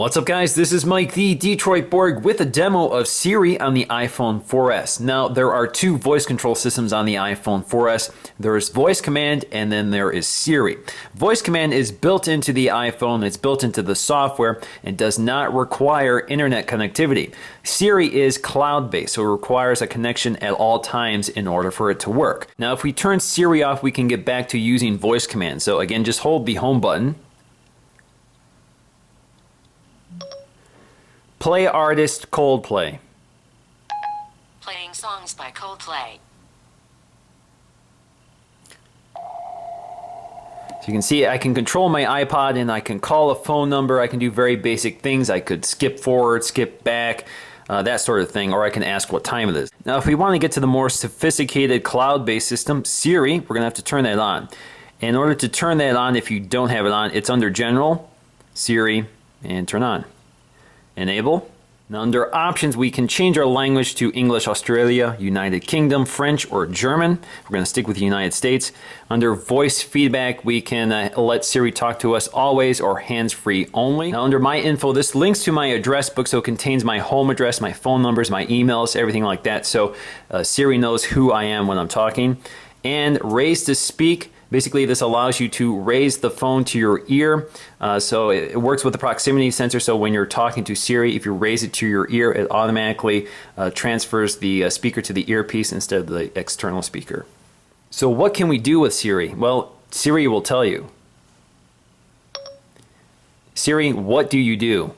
What's up guys, this is Mike the Detroit Borg with a demo of Siri on the iPhone 4S. Now there are two voice control systems on the iPhone 4S. There is voice command and then there is Siri. Voice command is built into the iPhone, it's built into the software and does not require internet connectivity. Siri is cloud-based, so it requires a connection at all times in order for it to work. Now if we turn Siri off, we can get back to using voice command. So again, just hold the home button. Play artist Coldplay. Playing songs by Coldplay. So you can see I can control my iPod and I can call a phone number. I can do very basic things. I could skip forward, skip back, that sort of thing, or I can ask what time it is. Now if we want to get to the more sophisticated cloud-based system, Siri, we're going to have to turn that on. In order to turn that on, if you don't have it on, it's under General, Siri, and turn on. Enable. Now under options we can change our language to English Australia, United Kingdom, French, or German. We're going to stick with the United States. Under voice feedback we can let Siri talk to us always or hands-free only. Now under my info, this links to my address book, so it contains my home address, my phone numbers, my emails, everything like that, so Siri knows who I am when I'm talking. And raise to speak. Basically, this allows you to raise the phone to your ear. So it works with the proximity sensor. So when you're talking to Siri, if you raise it to your ear, it automatically transfers the speaker to the earpiece instead of the external speaker. So what can we do with Siri? Well, Siri will tell you. Siri, what do you do?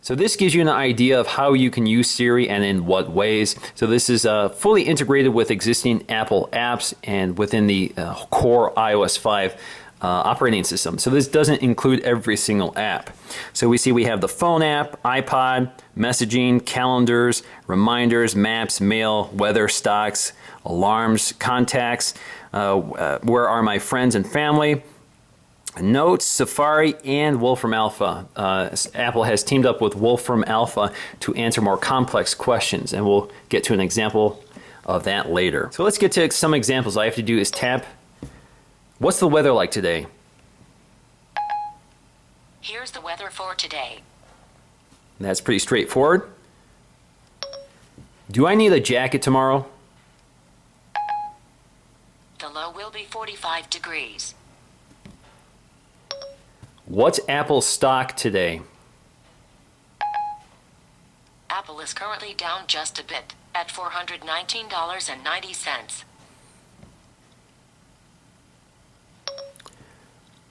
So this gives you an idea of how you can use Siri and in what ways. So this is fully integrated with existing Apple apps and within the core iOS 5 operating system. So this doesn't include every single app. So we see we have the phone app, iPod, messaging, calendars, reminders, maps, mail, weather, stocks, alarms, contacts, where are my friends and family, Notes, Safari, and Wolfram Alpha. Apple has teamed up with Wolfram Alpha to answer more complex questions, and we'll get to an example of that later. So let's get to some examples. All I have to do is tap, what's the weather like today? Here's the weather for today. That's pretty straightforward. Do I need a jacket tomorrow? The low will be 45 degrees. What's Apple's stock today? Apple is currently down just a bit, at $419.90.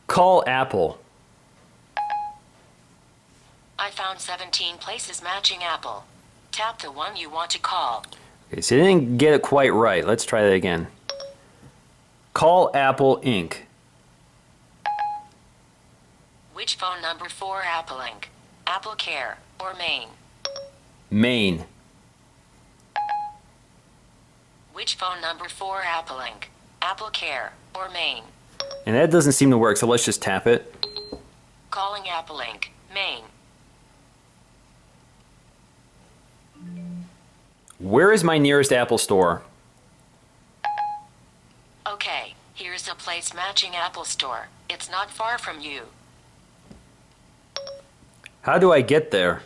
Call Apple. I found 17 places matching Apple. Tap the one you want to call. Okay, so you didn't get it quite right. Let's try that again. Call Apple Inc. Which phone number for Apple Inc.? Apple Care or Maine? Maine. Which phone number for Apple Inc.? Apple Care or Maine? And that doesn't seem to work, so let's just tap it. Calling Apple Inc., Maine. Where is my nearest Apple store? Okay, here's a place matching Apple Store. It's not far from you. How do I get there?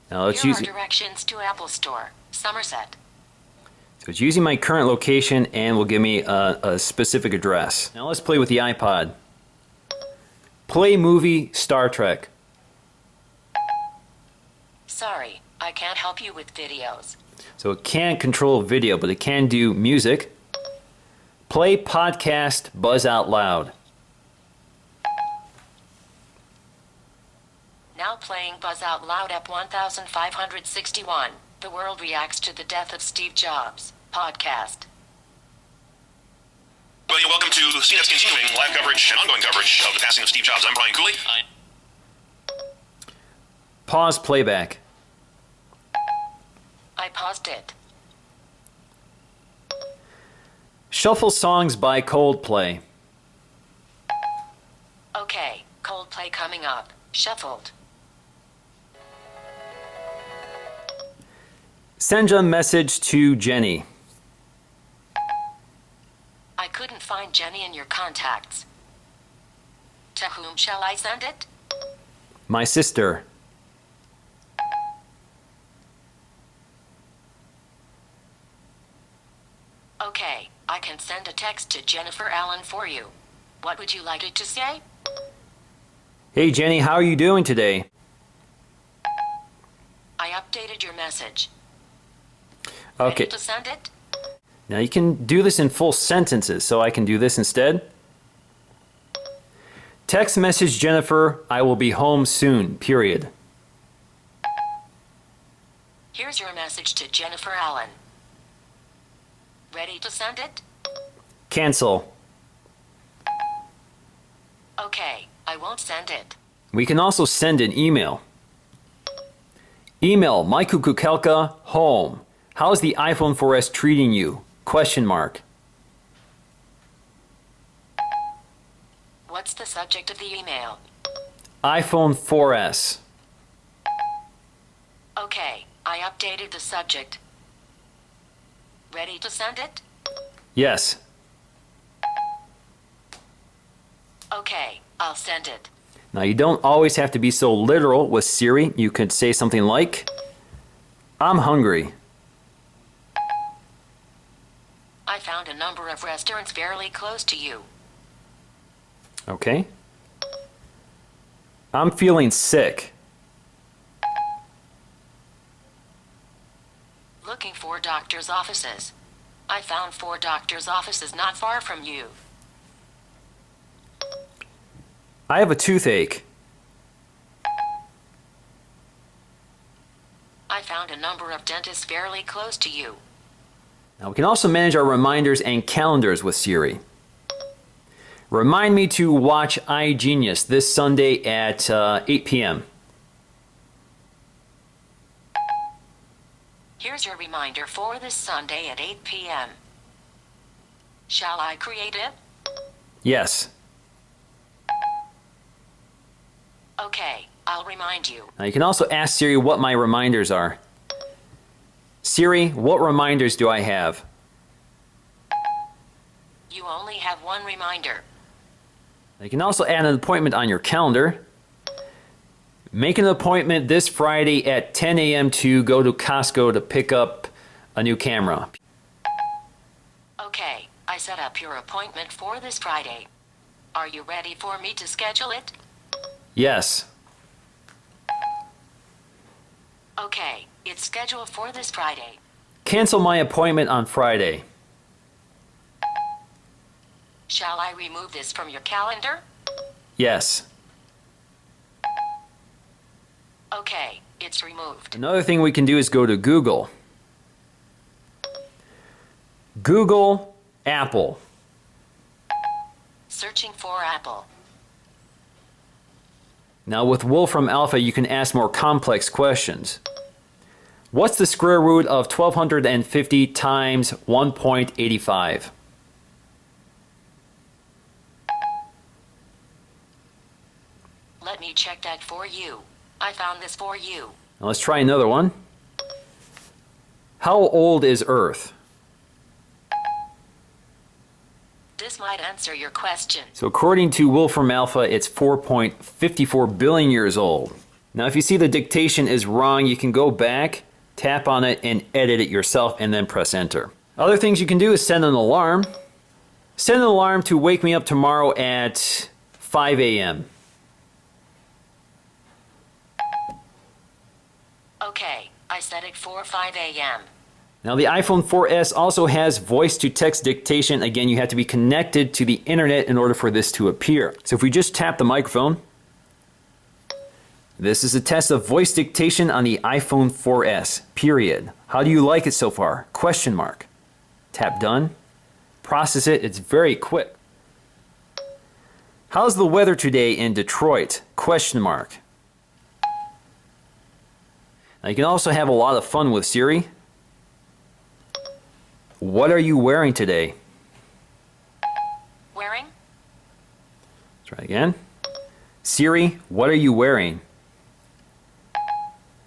Now let's Here use are directions to Apple Store, Somerset. So it's using my current location and will give me a specific address. Now let's play with the iPod. Play movie Star Trek. Sorry, I can't help you with videos. So it can't control video, but it can do music. Play podcast Buzz Out Loud. Now playing Buzz Out Loud at 1561. The world reacts to the death of Steve Jobs. Podcast. Well, you're welcome to CNET's continuing live coverage and ongoing coverage of the passing of Steve Jobs. I'm Brian Cooley. Pause playback. I paused it. Shuffle songs by Coldplay. Okay, Coldplay coming up. Shuffled. Send a message to Jenny. Jenny in your contacts. To whom shall I send it? My sister. Okay, I can send a text to Jennifer Allen for you. What would you like it to say? Hey Jenny, how are you doing today? I updated your message. Okay, Ready to send it? now you can do this in full sentences, so I can do this instead. Text message Jennifer, I will be home soon, period. Here's your message to Jennifer Allen. Ready to send it? Cancel. Okay, I won't send it. We can also send an email. Email my Kukielka home. How's the iPhone 4S treating you? Question mark. What's the subject of the email? iPhone 4S. Okay, I updated the subject. Ready to send it? Yes. Okay, I'll send it. Now you don't always have to be so literal with Siri. You could say something like, I'm hungry. I found a number of restaurants fairly close to you. Okay. I'm feeling sick. Looking for doctor's offices. I found 4 doctor's offices not far from you. I have a toothache. I found a number of dentists fairly close to you. Now we can also manage our reminders and calendars with Siri. Remind me to watch iGenius this Sunday at 8 p.m. Here's your reminder for this Sunday at 8 p.m. Shall I create it? Yes. Okay, I'll remind you. Now you can also ask Siri what my reminders are. Siri, what reminders do I have? You only have 1 reminder. You can also add an appointment on your calendar. Make an appointment this Friday at 10 a.m. to go to Costco to pick up a new camera. Okay, I set up your appointment for this Friday. Are you ready for me to schedule it? Yes. Okay, it's scheduled for this Friday. Cancel my appointment on Friday. Shall I remove this from your calendar? Yes. Okay, it's removed. Another thing we can do is go to Google. Google Apple. Searching for Apple. Now with Wolfram Alpha, you can ask more complex questions. What's the square root of 1250 times 1.85? Let me check that for you. I found this for you. Now let's try another one. How old is Earth? This might answer your question. So according to Wolfram Alpha, it's 4.54 billion years old. Now if you see the dictation is wrong, you can go back, tap on it, and edit it yourself, and then press enter. Other things you can do is send an alarm. Send an alarm to wake me up tomorrow at 5 a.m. Okay, I set it for 5 a.m. Now the iPhone 4S also has voice-to-text dictation. Again, you have to be connected to the internet in order for this to appear. So if we just tap the microphone, this is a test of voice dictation on the iPhone 4S, period. How do you like it so far? Question mark. Tap done. Process it. It's very quick. How's the weather today in Detroit? Question mark. Now you can also have a lot of fun with Siri. What are you wearing today? Wearing? Try again. Siri, what are you wearing?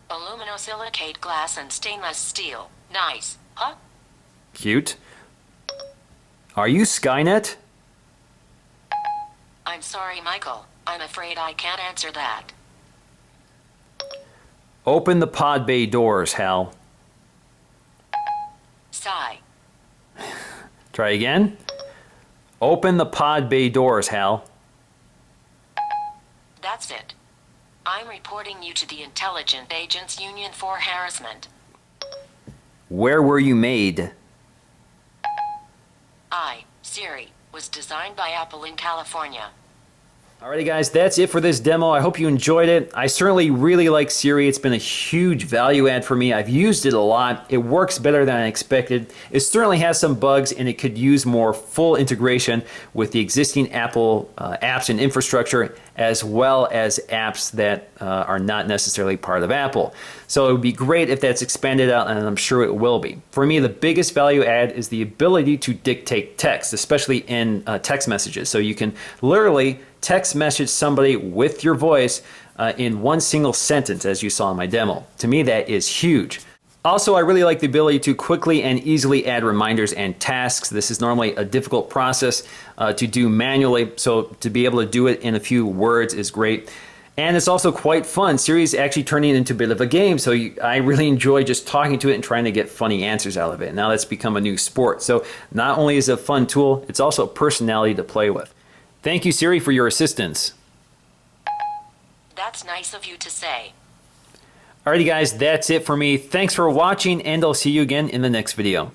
Aluminosilicate glass and stainless steel. Nice, huh? Cute. Are you Skynet? I'm sorry, Michael. I'm afraid I can't answer that. Open the pod bay doors, Hal. Sigh. Try again. Open the pod bay doors, Hal. That's it. I'm reporting you to the Intelligent Agents Union for harassment. Where were you made? Siri, was designed by Apple in California. Alrighty guys, that's it for this demo. I hope you enjoyed it. I certainly really like Siri. It's been a huge value add for me. I've used it a lot. It works better than I expected. It certainly has some bugs and it could use more full integration with the existing Apple apps and infrastructure, as well as apps that are not necessarily part of Apple. So it would be great if that's expanded out, and I'm sure it will be. For me, the biggest value add is the ability to dictate text, especially in text messages. So you can literally text message somebody with your voice in one single sentence, as you saw in my demo. To me, that is huge. Also, I really like the ability to quickly and easily add reminders and tasks. This is normally a difficult process to do manually, so to be able to do it in a few words is great. And it's also quite fun. Siri is actually turning into a bit of a game, so I really enjoy just talking to it and trying to get funny answers out of it. Now that's become a new sport. So not only is it a fun tool, it's also a personality to play with. Thank you, Siri, for your assistance. That's nice of you to say. Alrighty guys, that's it for me. Thanks for watching, and I'll see you again in the next video.